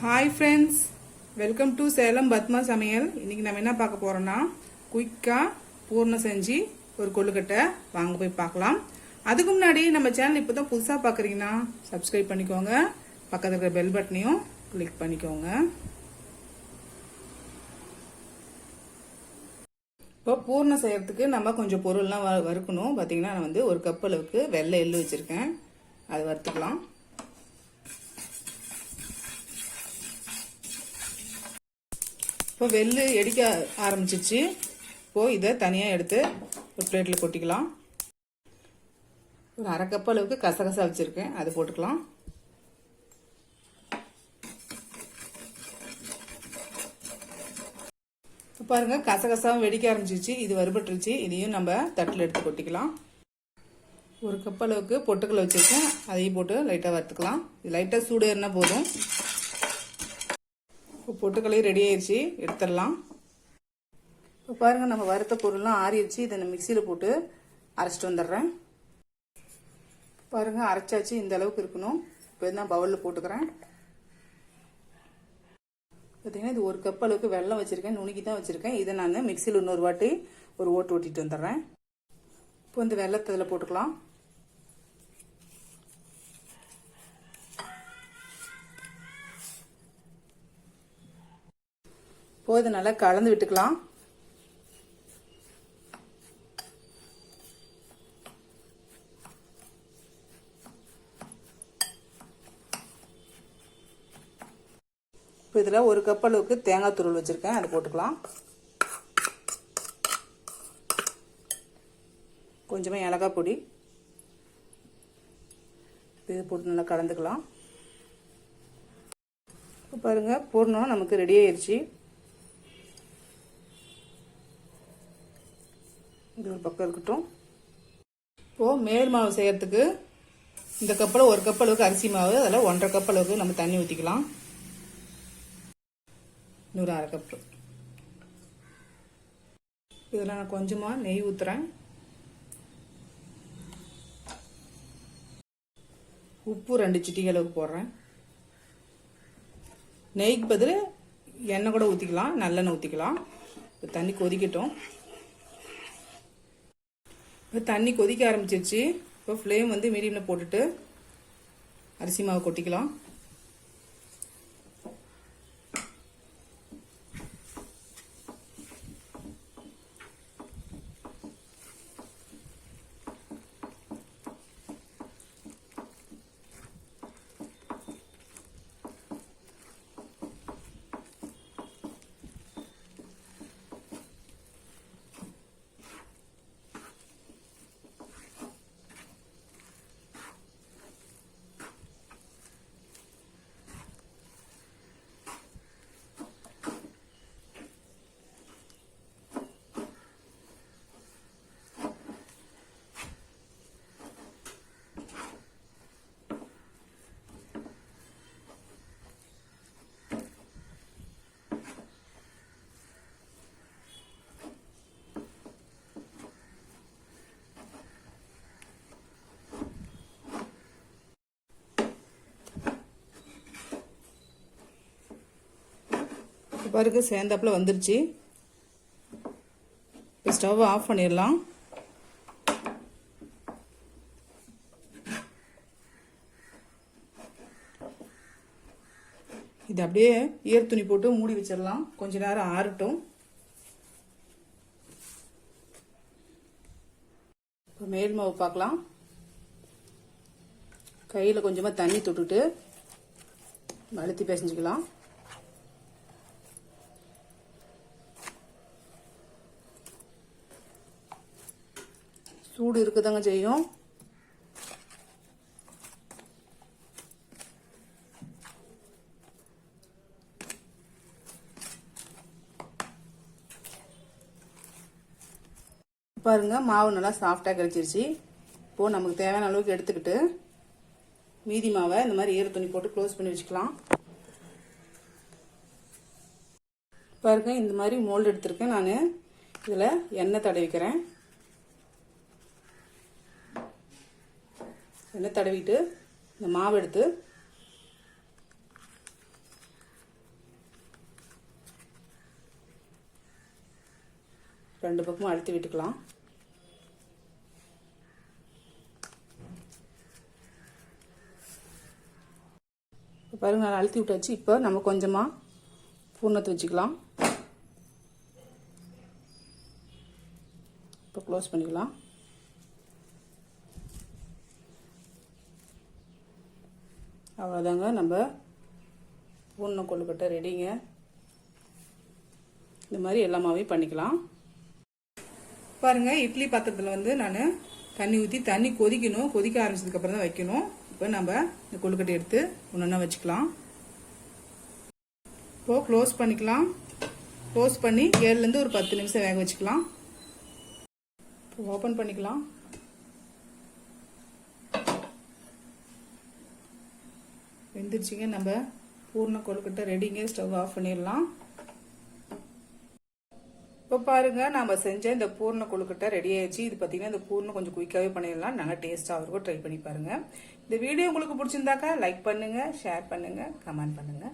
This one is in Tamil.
Hi friends, welcome to Salem Padma Samayal. இன்னைக்கு நம்ம என்ன பார்க்க போறோம்னா குயிக்கா பூர்ண செஞ்சு ஒரு கொழுக்கட்டை வாங்க போய் பார்க்கலாம். அதுக்கு முன்னாடி நம்ம சேனல் இப்போதான் புதுசா பார்க்கறீங்கன்னா சப்ஸ்கிரைப் பண்ணிக்கோங்க. பக்கத்துல இருக்கிற பெல் பட்டனையும் கிளிக் பண்ணிக்கோங்க. இப்போ பூர்ண செய்யறதுக்கு நம்ம கொஞ்சம் பொருள்லாம் வறுக்கணும். பாத்தீங்கன்னா நான் வந்து ஒரு கப் அளவுக்கு வெள்ளை எள்ளு வச்சிருக்கேன். அதை வறுத்துக்கலாம். இப்போ வெள்ளு எடிக்க ஆரம்பிச்சிச்சு. இப்போ இதை தனியாக எடுத்து ஒரு பிளேட்டில் கொட்டிக்கலாம். ஒரு அரை கப் அளவுக்கு கசகசா வச்சுருக்கேன், அது போட்டுக்கலாம். பாருங்க, கசகசாவும் வெடிக்க ஆரம்பிச்சிச்சு. இது வறுபட்டுருச்சு. இதையும் நம்ம தட்டில் எடுத்து கொட்டிக்கலாம். ஒரு கப் அளவுக்கு பொட்டுக்கடலை வச்சுருக்கேன், அதையும் போட்டு லைட்டாக வறுத்துக்கலாம். இது லைட்டாக சூடு ஏறினா போதும். இப்போ பொட்டுக்களையும் ரெடி ஆயிடுச்சு, எடுத்துடலாம். இப்போ பாருங்க, நம்ம வறுத்த பொருள்லாம் ஆறிடுச்சு. இதை நான் மிக்சியில் போட்டு அரைச்சிட்டு வந்துடுறேன். பாருங்க, அரைச்சாச்சு. இந்த அளவுக்கு இருக்கணும். இப்போ நான் பவுலில் போட்டுக்கிறேன். பார்த்தீங்கன்னா இது ஒரு கப் அளவுக்கு வெல்லம் வச்சுருக்கேன், நுணுக்கி தான் வச்சுருக்கேன். இதை நான் மிக்சியில் இன்னொரு வாட்டி ஒரு ஓட்டு ஓட்டிட்டு வந்துடுறேன். இப்போ இந்த வெல்லத்தை இதில் போட்டுக்கலாம். இப்போ இதை நல்லா கலந்து விட்டுக்கலாம். இப்போ இதில் ஒரு கப் அளவுக்கு தேங்காய் துருவல் வச்சுருக்கேன், அதை போட்டுக்கலாம். கொஞ்சமாக ஏலக்காய் பொடி இது போட்டு நல்லா கலந்துக்கலாம். இப்போ பாருங்கள், பூர்ணம் நமக்கு ரெடி ஆயிடுச்சு. இது ஒரு பக்கம் இருக்கட்டும். இப்போது மேல் மாவு செய்யறதுக்கு இந்த கப்பில் ஒரு கப் அளவுக்கு அரிசி மாவு, அதில் 1.5 கப் அளவுக்கு நம்ம தண்ணி ஊற்றிக்கலாம். இன்னொரு அரை கப்பு. இதில் நான் கொஞ்சமாக நெய் ஊற்றுறேன். உப்பு 2 சிட்டிகை அளவுக்கு போடுறேன். நெய்க்கு பதில் எண்ணெய் கூட ஊற்றிக்கலாம், நல்லெண்ணெய் ஊற்றிக்கலாம். இப்போ தண்ணி கொதிக்கட்டும். இப்போ தண்ணி கொதிக்க ஆரம்பிச்சிருச்சு. இப்போ ஃப்ளேம் வந்து மீடியமில் போட்டுட்டு அரிசி மாவு கொட்டிக்கலாம். பாருங்க, சேர்ந்தாப்புல வந்துருச்சு. இப்போ ஸ்டவ் ஆஃப் பண்ணிடலாம். இது அப்படியே ஈர துணி போட்டு மூடி வச்சிடலாம். கொஞ்ச நேரம் ஆறட்டும். இப்போ மேல் மாவு பார்க்கலாம். கையில் கொஞ்சமாக தண்ணி தொட்டுட்டு அழுத்தி பிசைஞ்சிக்கலாம். சூடு இருக்குதாங்க செய்யும். பாருங்க, மாவு நல்லா சாஃப்டா கிடைச்சிருச்சு. இப்போ நமக்கு தேவையான அளவுக்கு எடுத்துக்கிட்டு மீதி மாவை இந்த மாதிரி ஈர துணி போட்டு க்ளோஸ் பண்ணி வச்சுக்கலாம். பாருங்க, இந்த மாதிரி மோல்டு எடுத்திருக்கேன். நான் இதில் எண்ணெய் தடவிக்கிறேன். எண்ணெய் தடவிட்டு இந்த மாவு எடுத்து ரெண்டு பக்கமும் அழுத்தி விட்டுக்கலாம். பாருங்க நல்லா அழுத்தி விட்டாச்சு. இப்போ நம்ம கொஞ்சமாக பூர்ணத்தை வச்சுக்கலாம். இப்போ க்ளோஸ் பண்ணிக்கலாம். அவ்வளோதாங்க, நம்ம பூர்ண கொழுக்கட்டை ரெடிங்க. இந்த மாதிரி எல்லாமாவே பண்ணிக்கலாம். பாருங்க, இட்லி பாத்திரத்தில் வந்து நான் தண்ணி ஊற்றி தண்ணி கொதிக்கணும். கொதிக்க ஆரம்பிச்சதுக்கப்புறம் தான் வைக்கணும். இப்போ நம்ம இந்த கொழுக்கட்டை எடுத்து ஒன்றா வச்சுக்கலாம். இப்போது க்ளோஸ் பண்ணிக்கலாம். க்ளோஸ் பண்ணி 7லேருந்து ஒரு 10 நிமிஷம் வேக வச்சுக்கலாம். இப்போ ஓப்பன் பண்ணிக்கலாம். வெந்துருச்சுங்க. நம்ம பூர்ண கொழுக்கட்டை ரெடிங்க. ஸ்டவ் ஆஃப் பண்ணிடலாம். இப்போ பாருங்க, நம்ம செஞ்ச இந்த பூர்ண கொழுக்கட்டை ரெடி ஆயிடுச்சு. இது பார்த்தீங்கன்னா இந்த பூர்ணம் கொஞ்சம் குயிக்காகவே பண்ணிடலாம். நல்லா டேஸ்ட்டாக இருக்கும். ட்ரை பண்ணி பாருங்க. இந்த வீடியோ உங்களுக்கு பிடிச்சிருந்தாக்கா லைக் பண்ணுங்க, ஷேர் பண்ணுங்க, கமெண்ட் பண்ணுங்க.